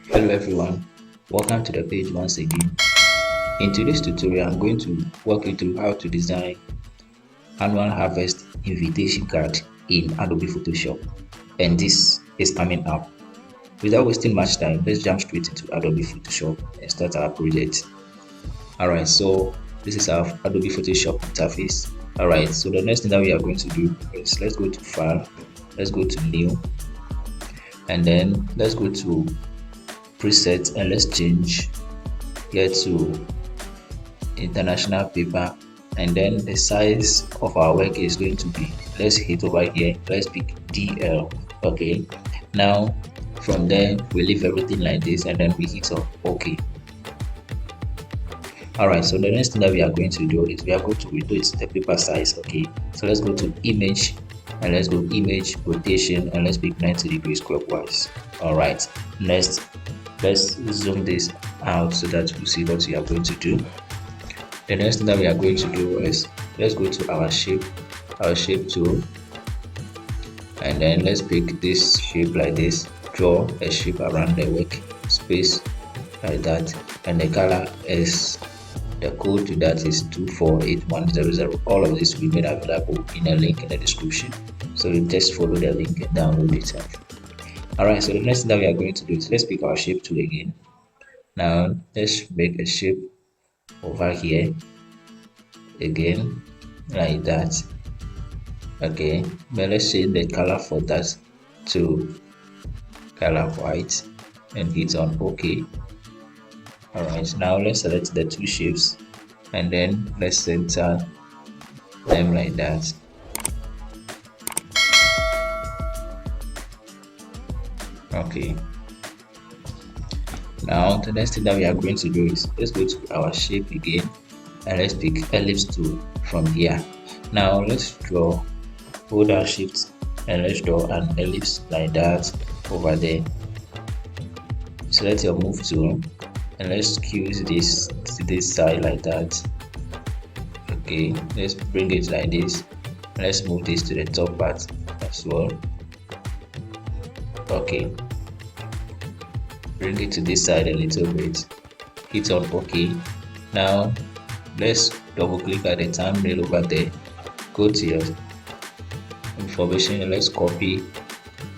Hello everyone, welcome to the page once again. In today's tutorial, I'm going to walk you through how to design annual harvest invitation card in Adobe Photoshop, and this is coming up. Without wasting much time, let's jump straight into Adobe Photoshop and start our project. Alright, so this is our Adobe Photoshop interface. Alright, so the next thing that we are going to do is let's go to File, let's go to New, and then let's go to Presets and let's change here to international paper, and then the size of our work is going to be, let's hit over here, let's pick DL. Okay, now from there we leave everything like this and then we hit on OK. Alright, so the next thing that we are going to do is we are going to reduce the paper size. Okay, so let's go to image and let's go image rotation and let's pick 90 degrees clockwise. Alright, next let's zoom this out so that you see what we are going to do. The next thing that we are going to do is let's go to our shape tool, and then let's pick this shape like this, draw a shape around the work space like that, and the color is, the code to that is 248100. All of this will be made available in a link in the description, so you just follow the link and download it. Alright, so the next thing that we are going to do is let's pick our shape tool again. Now let's make a shape over here again like that. Okay, but let's change the color for that to color white and hit on OK. Alright, now let's select the two shapes and then let's center them like that. Okay, now the next thing that we are going to do is let's go to our shape again and let's pick ellipse tool from here. Now let's draw, hold down shift and let's draw an ellipse like that over there. Select your move tool and let's skew this to this side like that. Okay, let's bring it like this. Let's move this to the top part as well. Okay, bring it to this side a little bit, hit on OK. Now let's double click at the thumbnail over there, go to your information and let's copy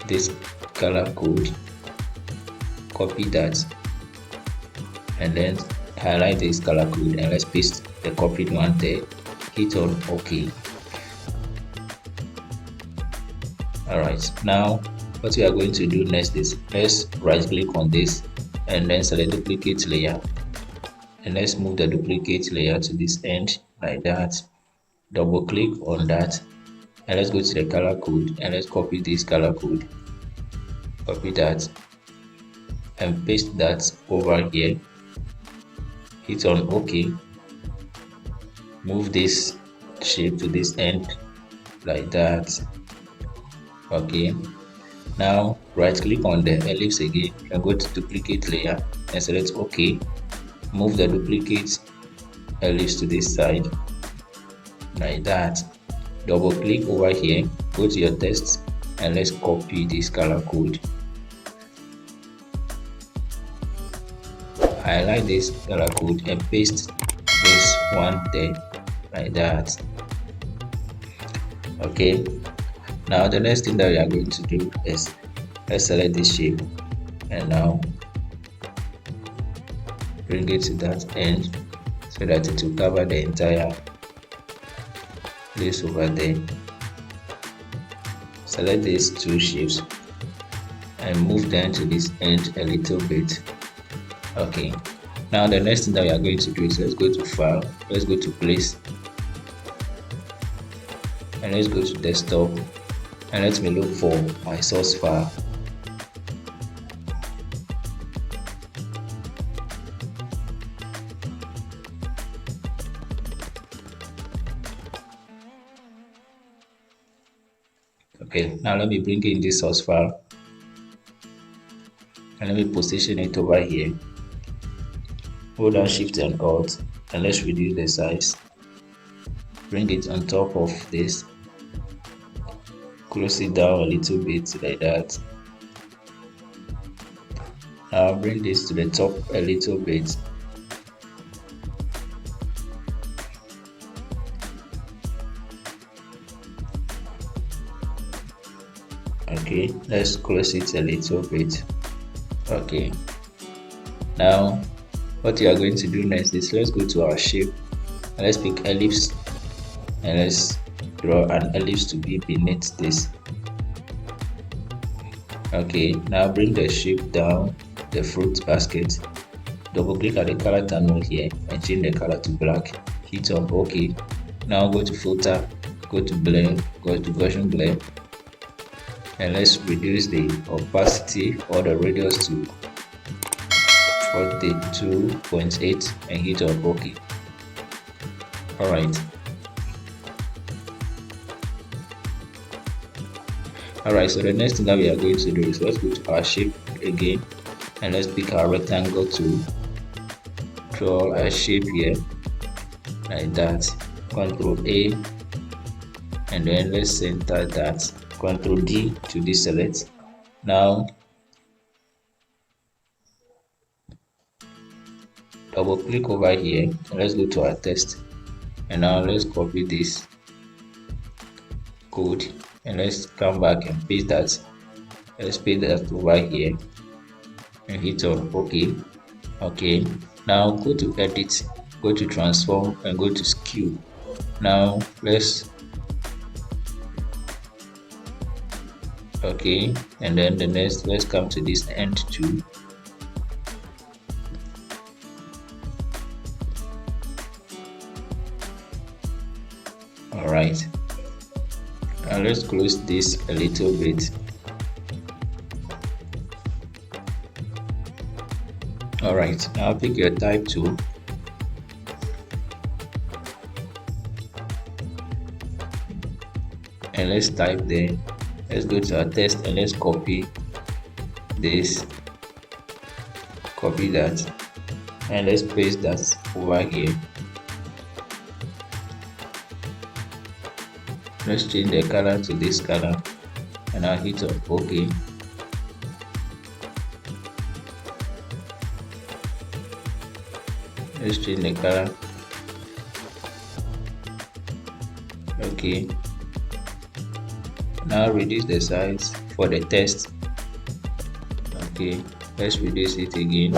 this color code, copy that, and then highlight this color code and let's paste the copied one there, hit on OK. Alright, now what we are going to do next is let's right click on this and then select duplicate layer, and let's move the duplicate layer to this end like that. Double click on that and let's go to the color code and let's copy this color code, copy that and paste that over here, hit on OK. Move this shape to this end like that. Okay, now right click on the ellipse again and go to duplicate layer and select OK. Move the duplicate ellipse to this side like that. Double click over here, go to your text and let's copy this color code, highlight this color code and paste this one there like that. Okay, now the next thing that we are going to do is let's select this shape and now bring it to that end so that it will cover the entire place over there. Select these two shapes and move them to this end a little bit. Okay, now the next thing that we are going to do is let's go to File, let's go to Place, and let's go to Desktop and let me look for my source file. Okay, now let me bring in this source file and let me position it over here. Hold down Shift and Alt and let's reduce the size. Bring it on top of this, close it down a little bit like that. I'll bring this to the top a little bit. Okay, let's close it a little bit. Okay, now what you are going to do next is let's go to our shape and let's pick ellipse and let's draw an ellipse to be beneath this. Okay, now bring the shape down the fruit basket, double click at the color tunnel here and change the color to black, hit on OK. Now go to filter, go to blend, go to Gaussian blend, and let's reduce the opacity or the radius to 42.8 and hit on OK. Alright, so the next thing that we are going to do is let's go to our shape again and let's pick our rectangle tool, draw a shape here like that, Ctrl A, and then let's center that, Ctrl D to deselect. Now double click over here and let's go to our text, and now let's copy this code and let's come back and paste that. Let's paste that over here and hit on OK. Okay, now go to edit, go to transform and go to skew. Now let's okay, and then the next, let's come to this end tool. Alright, now let's close this a little bit. Alright, now pick your type tool and let's type there. Let's go to our text and let's copy this, copy that, and let's paste that over here. Let's change the color to this color and I'll hit on OK. Let's change the color. Okay, now reduce the size for the text. Okay, let's reduce it again.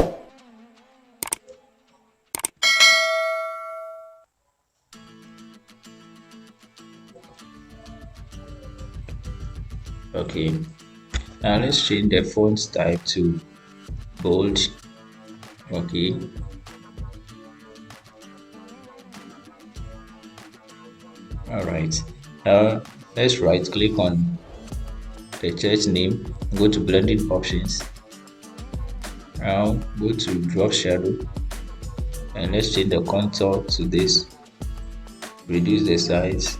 Okay, now let's change the font type to bold. Okay, alright, now let's right click on the church name, go to blending options, now go to drop shadow and let's change the contour to this, reduce the size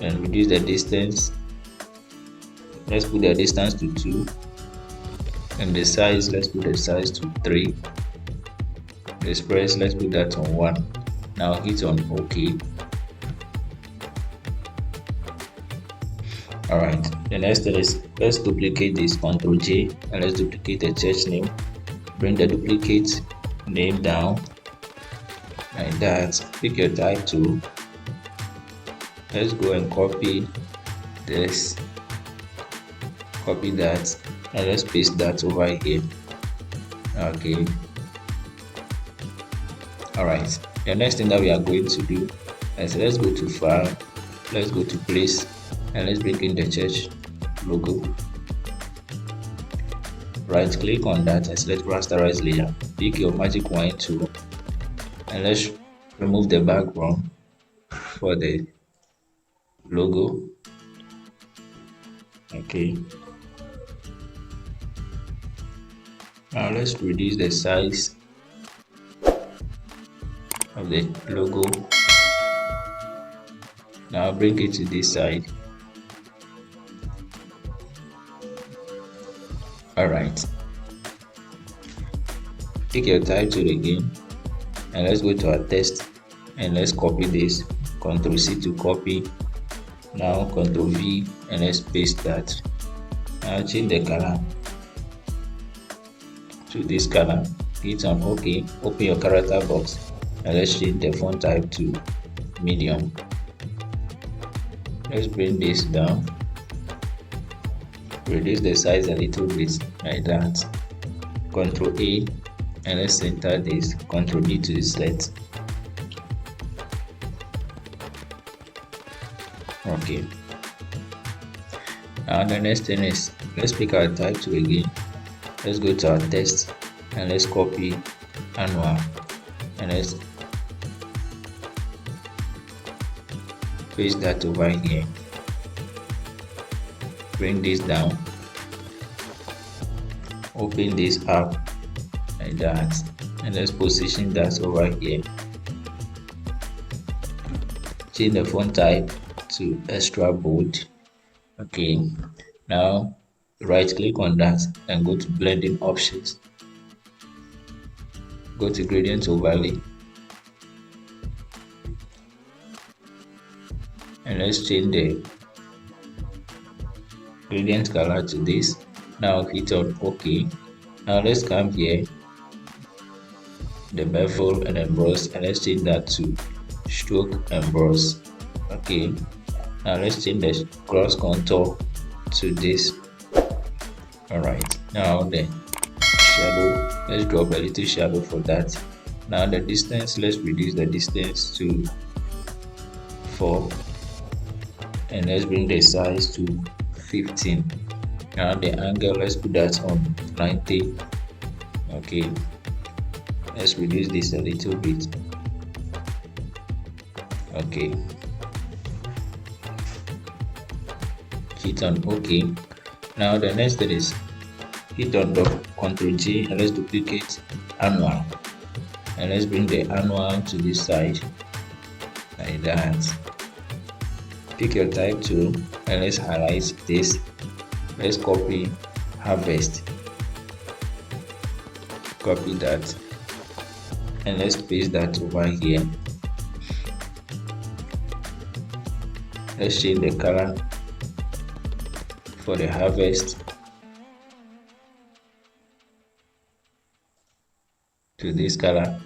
and reduce the distance. Let's put the distance to 2 and the size, let's put the size to 3. The spread, let's put that on 1. Now hit on OK. Alright, the next thing is let's duplicate this, Ctrl J, and let's duplicate the church name. Bring the duplicate name down like that. Pick your type tool. Let's go and copy this, copy that, and let's paste that over here. Okay, alright, the next thing that we are going to do is let's go to file, let's go to place, and let's bring in the church logo. Right click on that and select rasterize layer. Pick your magic wand tool and let's remove the background for the logo. Okay, now let's reduce the size of the logo. Now bring it to this side. Alright, pick your type tool again and let's go to our text and let's copy this, Ctrl C to copy. Now Ctrl V and let's paste that. Now change the color to this color. Hit on OK. Open your character box and let's change the font type to medium. Let's bring this down. Reduce the size a little bit like that. Ctrl A and let's center this. Ctrl D to select. Okay. Now the next thing is let's pick our type tool again. Let's go to our text and let's copy annual and let's paste that over here. Bring this down. Open this up like that and let's position that over here. Change the font type to extra bold. Okay, now right click on that and go to blending options. Go to gradient overlay and let's change the gradient color to this. Now hit on OK. Now let's come here, the bevel and emboss, and let's change that to stroke emboss. Okay, now let's change the cross contour to this. Alright, now the shadow, let's drop a little shadow for that. Now the distance, let's reduce the distance to 4 and let's bring the size to 15. Now the angle, let's put that on 90. Okay, let's reduce this a little bit. Okay, hit on OK. Now the next thing is hit on the Ctrl G and let's duplicate annual and let's bring the annual to this side like that. Pick your type tool and let's highlight this. Let's copy harvest. Copy that and let's paste that over here. Let's change the color for the harvest to this color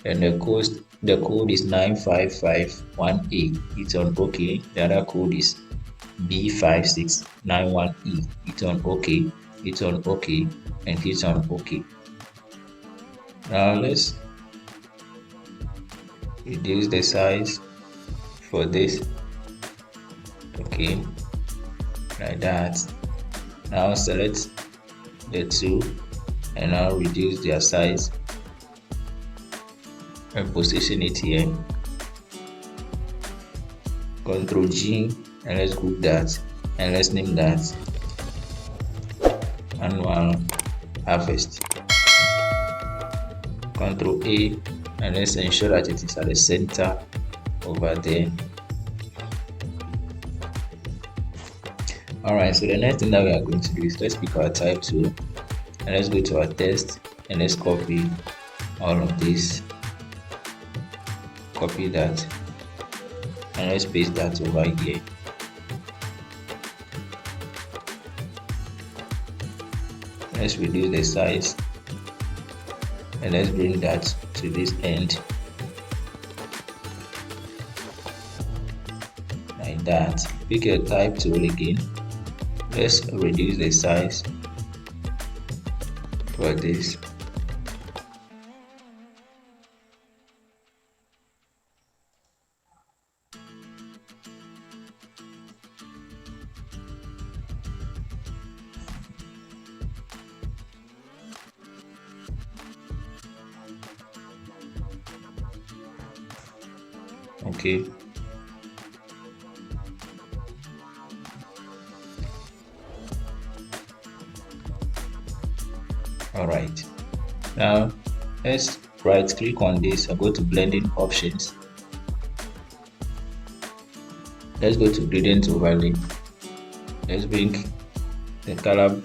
and the code is 9551A. It's on OK. The other code is B5691E. It's on OK. It's on OK and hit on OK. Now let's reduce the size for this. Okay, like that. Now select the two and now reduce their size and position it here. Ctrl G and let's group that and let's name that annual harvest. Ctrl A and let's ensure that it is at the center over there. Alright, so the next thing that we are going to do is let's pick our type tool and let's go to our text and let's copy all of this. Copy that and let's paste that over here. Let's reduce the size and let's bring that to this end like that. Pick your type tool again. Let's reduce the size for this. Okay. Alright, now let's right click on this and go to blending options. Let's go to gradient overlay. Let's bring the color,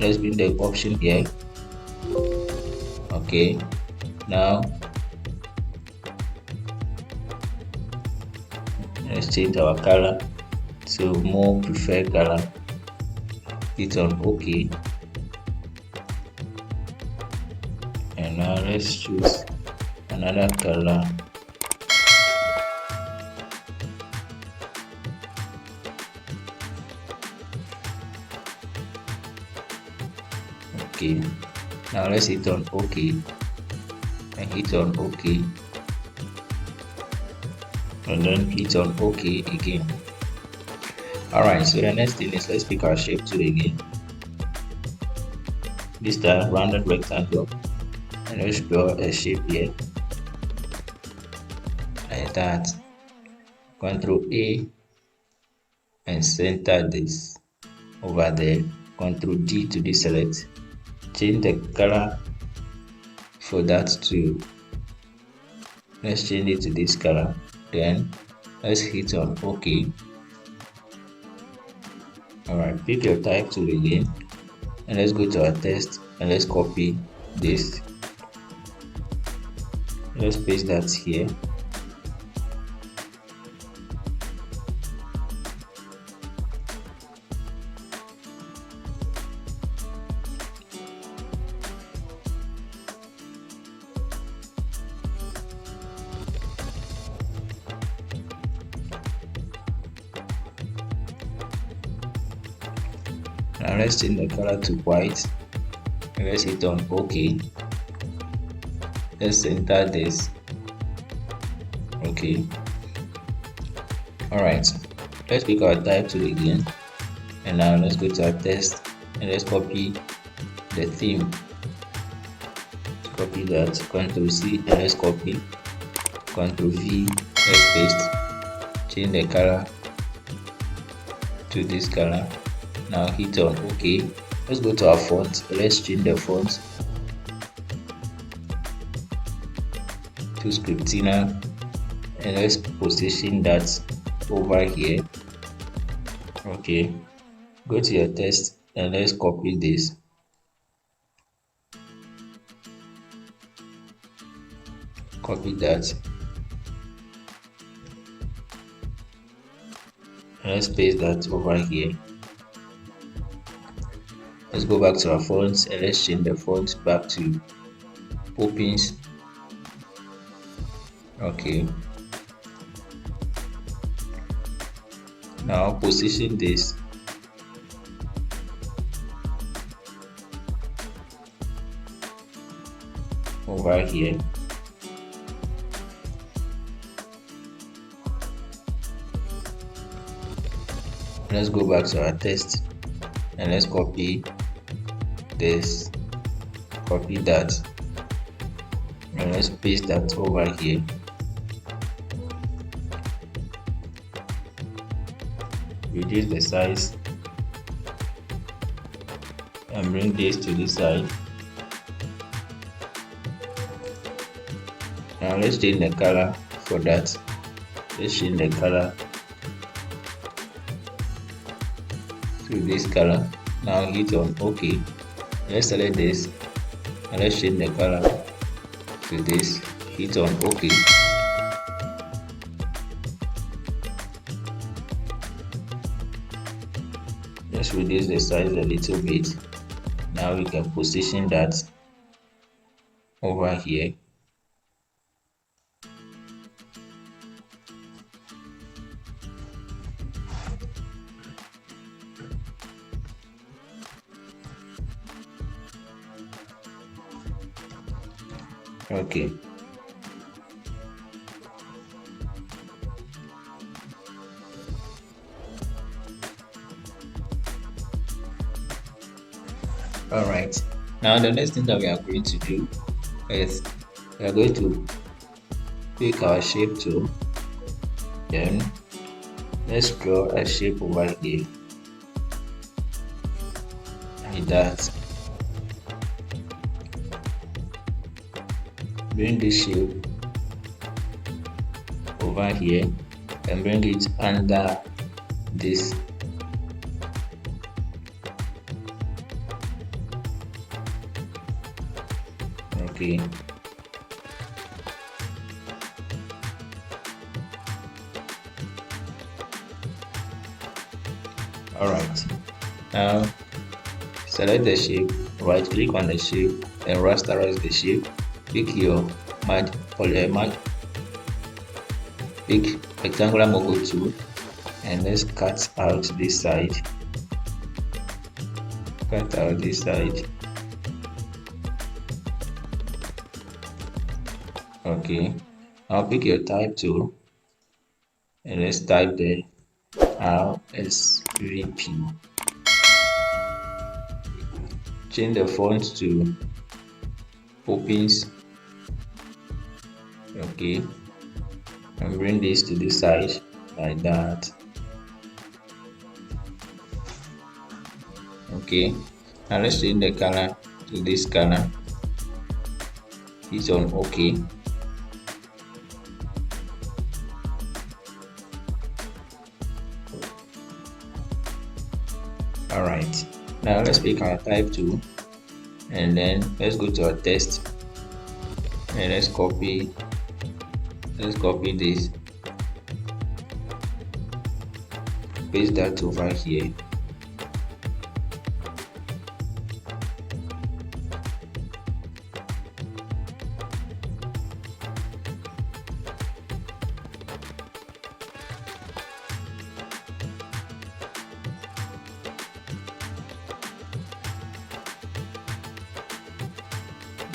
let's bring the option here. Okay, now let's change our color to more preferred color. Hit on OK. and now let's choose another color. Okay, now let's hit on OK and hit on OK and then hit on OK again. Alright, so the next thing is let's pick our shape tool again. This time rounded rectangle, and let's draw a shape here like that. Ctrl A and center this over there. Ctrl G to deselect. Change the color for that too. Let's change it to this color. Then let's hit on OK. Alright, pick your type tool again and let's go to our text and let's copy this. Let's paste that here. Now let's change the color to white and let's hit on OK. Let's center this. Okay. Alright, let's pick our type tool again and now let's go to our text and let's copy the theme. Copy that, Ctrl C and let's copy, Ctrl V, let's paste, change the color to this color. Now hit on OK. Let's go to our font. Let's change the font to Scriptina and let's position that over here. Okay. Go to your text and let's copy this. Copy that. And let's paste that over here. Let's go back to our fonts and let's change the font back to Poppins. Okay. Now position this over here. Let's go back to our text and let's copy this, copy that, and let's paste that over here. Reduce the size and bring this to this side. Now let's change the color for that. Let's change the color to this color. Now hit on OK. Let's select this and let's change the color to this. Hit on OK. Let's reduce the size a little bit. Now we can position that over here. Okay. Alright, now the next thing that we are going to do is we are going to pick our shape tool, then let's draw a shape over here like that. Bring this shape over here and bring it under this. Okay. Alright. Now select the shape Right click on the shape and rasterize the shape. Pick your pick rectangular mogul tool and let's cut out this side. Cut out this side. Okay, now pick your type tool and let's type the RSVP. Change the font to Poppins. Okay, and bring this to this side like that. Okay, now let's change the color to this color. Hit on OK. Alright, now let's pick our type tool and then let's go to our text and let's copy this, paste that over here.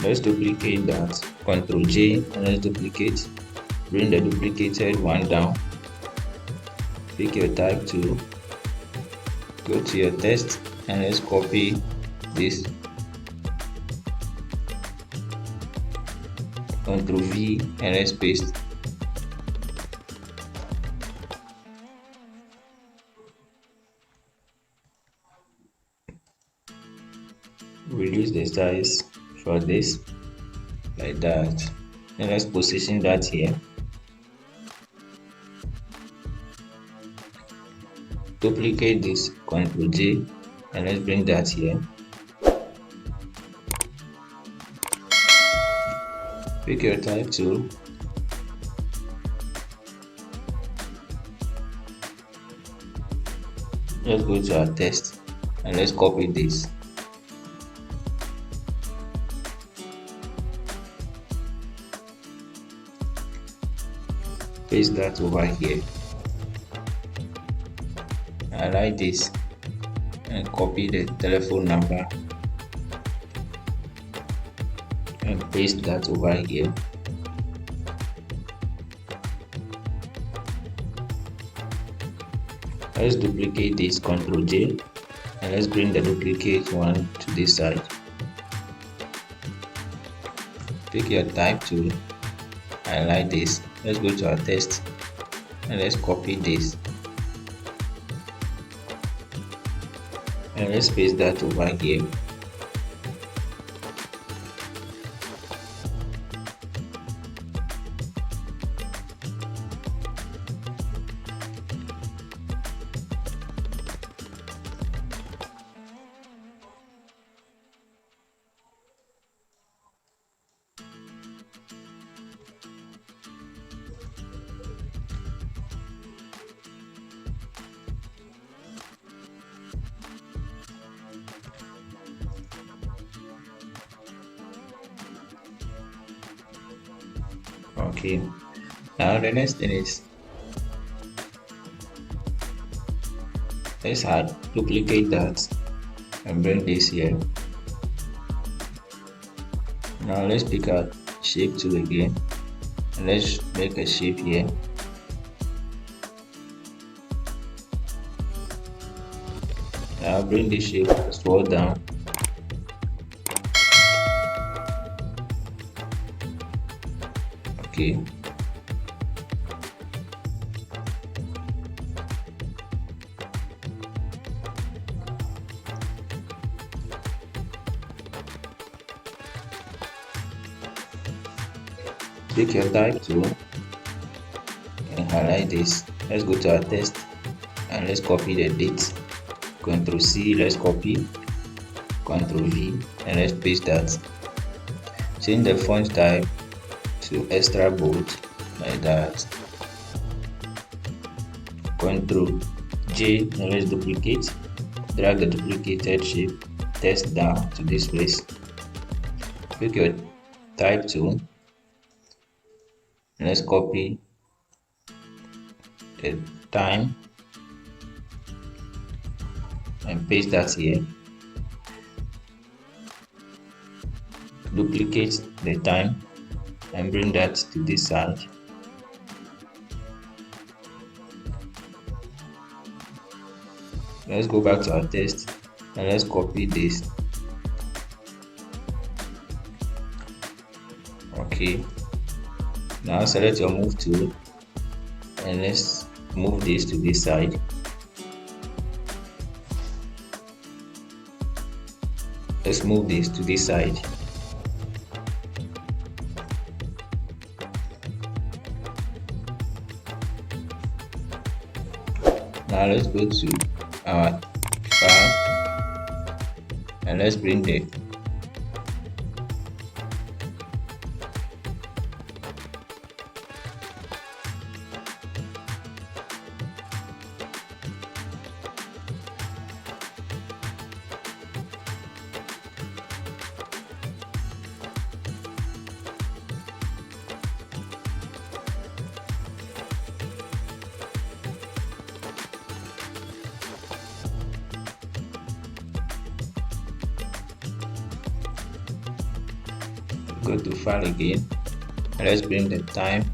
Let's duplicate that. Ctrl J and let's duplicate. Bring the duplicated one down. Pick your type tool. Go to your text and let's copy this. Ctrl V and let's paste. Reduce the size for this like that, and let's position that here. Duplicate this, Ctrl J and let's bring that here. Pick your type tool. Let's go to our text and let's copy this. Paste that over here. I like this and copy the telephone number and paste that over here. Let's duplicate this, Ctrl J, and let's bring the duplicate one to this side. Pick your type tool. I like this. Let's go to our text and let's copy this and let's paste that over here. Okay, now the next thing is let's duplicate that and bring this here. Now let's pick our shape tool again and let's make a shape here. Now bring the shape, scroll down. Okay. Pick your type tool and highlight this. Let's go to our text and let's copy the date. Ctrl C, let's copy. Ctrl V and let's paste that. Change the font type to extra bold like that. Ctrl J and let's duplicate. Drag the duplicated shape text down to this place. Pick your type tool. Let's copy the time and paste that here. Duplicate the time and bring that to this side. Let's go back to our text and let's copy this. Okay, now select your move tool and let's move this to this side. Let's move this to this side. Now let's go to our file and let's bring the go to file again and let's bring the time.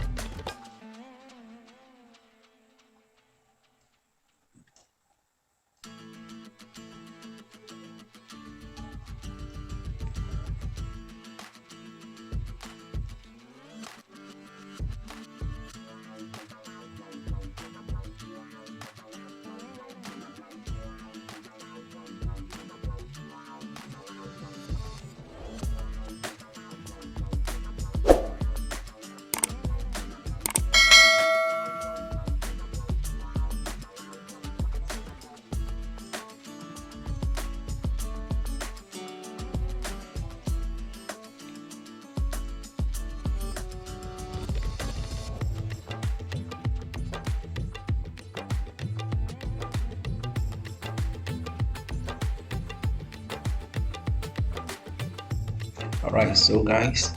Alright, so guys,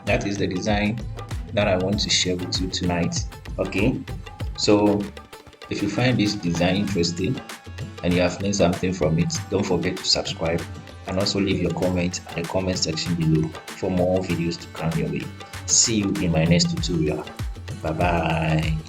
that is the design that I want to share with you tonight. Okay, so if you find this design interesting and you have learned something from it, don't forget to subscribe and also leave your comment in the comment section below for more videos to come your way. See you in my next tutorial. Bye bye.